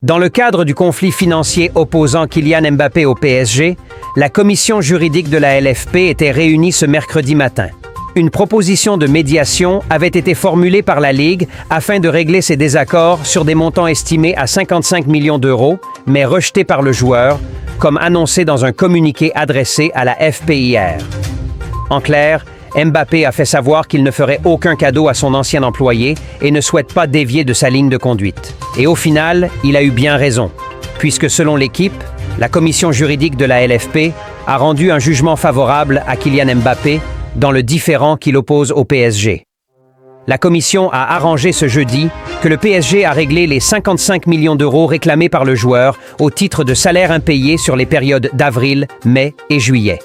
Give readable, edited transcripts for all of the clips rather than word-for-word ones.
Dans le cadre du conflit financier opposant Kylian Mbappé au PSG, la commission juridique de la LFP était réunie ce mercredi matin. Une proposition de médiation avait été formulée par la Ligue afin de régler ses désaccords sur des montants estimés à 55 millions d'euros, mais rejetés par le joueur, comme annoncé dans un communiqué adressé à la FPIR. En clair, Mbappé a fait savoir qu'il ne ferait aucun cadeau à son ancien employé et ne souhaite pas dévier de sa ligne de conduite. Et au final, il a eu bien raison, puisque selon l'équipe, la commission juridique de la LFP a rendu un jugement favorable à Kylian Mbappé dans le différend qu'il oppose au PSG. La commission a arrangé ce jeudi que le PSG a réglé les 55 millions d'euros réclamés par le joueur au titre de salaires impayés sur les périodes d'avril, mai et juillet.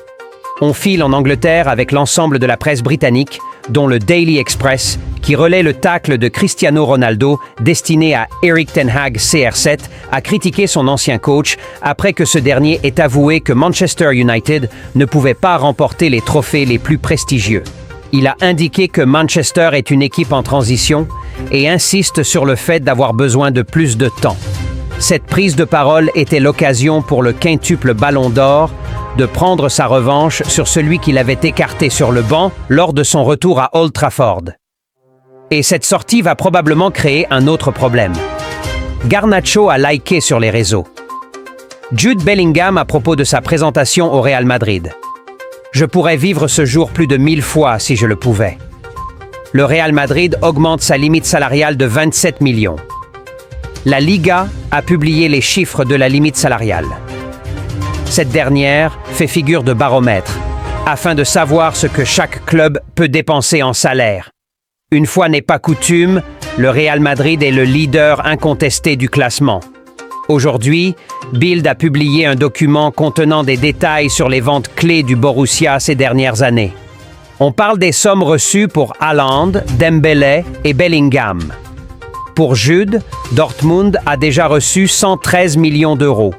On file en Angleterre avec l'ensemble de la presse britannique, dont le Daily Express, qui relaie le tacle de Cristiano Ronaldo destiné à Erik ten Hag CR7, a critiqué son ancien coach après que ce dernier ait avoué que Manchester United ne pouvait pas remporter les trophées les plus prestigieux. Il a indiqué que Manchester est une équipe en transition et insiste sur le fait d'avoir besoin de plus de temps. Cette prise de parole était l'occasion pour le quintuple Ballon d'Or de prendre sa revanche sur celui qui l'avait écarté sur le banc lors de son retour à Old Trafford. Et cette sortie va probablement créer un autre problème. Garnacho a liké sur les réseaux. Jude Bellingham à propos de sa présentation au Real Madrid. Je pourrais vivre ce jour plus de 1000 fois si je le pouvais. Le Real Madrid augmente sa limite salariale de 27 millions. La Liga a publié les chiffres de la limite salariale. Cette dernière fait figure de baromètre, afin de savoir ce que chaque club peut dépenser en salaire. Une fois n'est pas coutume, le Real Madrid est le leader incontesté du classement. Aujourd'hui, Bild a publié un document contenant des détails sur les ventes clés du Borussia ces dernières années. On parle des sommes reçues pour Haaland, Dembélé et Bellingham. Pour Jude, Dortmund a déjà reçu 113 millions d'euros.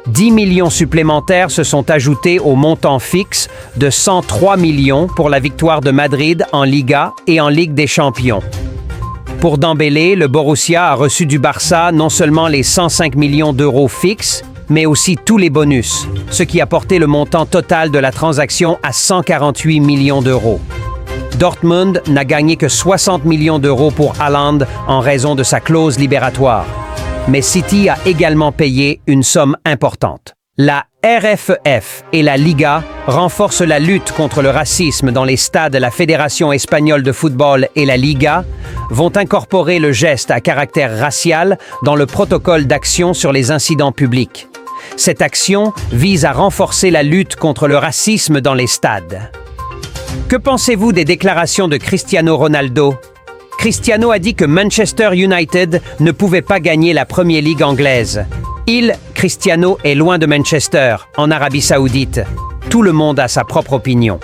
10 millions supplémentaires se sont ajoutés au montant fixe de 103 millions pour la victoire de Madrid en Liga et en Ligue des Champions. Pour Dembélé, le Borussia a reçu du Barça non seulement les 105 millions d'euros fixes, mais aussi tous les bonus, ce qui a porté le montant total de la transaction à 148 millions d'euros. Dortmund n'a gagné que 60 millions d'euros pour Haaland en raison de sa clause libératoire. Mais City a également payé une somme importante. La RFEF et la Liga renforcent la lutte contre le racisme dans les stades. La Fédération espagnole de football et la Liga vont incorporer le geste à caractère racial dans le protocole d'action sur les incidents publics. Cette action vise à renforcer la lutte contre le racisme dans les stades. Que pensez-vous des déclarations de Cristiano Ronaldo ? Cristiano a dit que Manchester United ne pouvait pas gagner la Premier League anglaise. Cristiano, est loin de Manchester, en Arabie Saoudite. Tout le monde a sa propre opinion.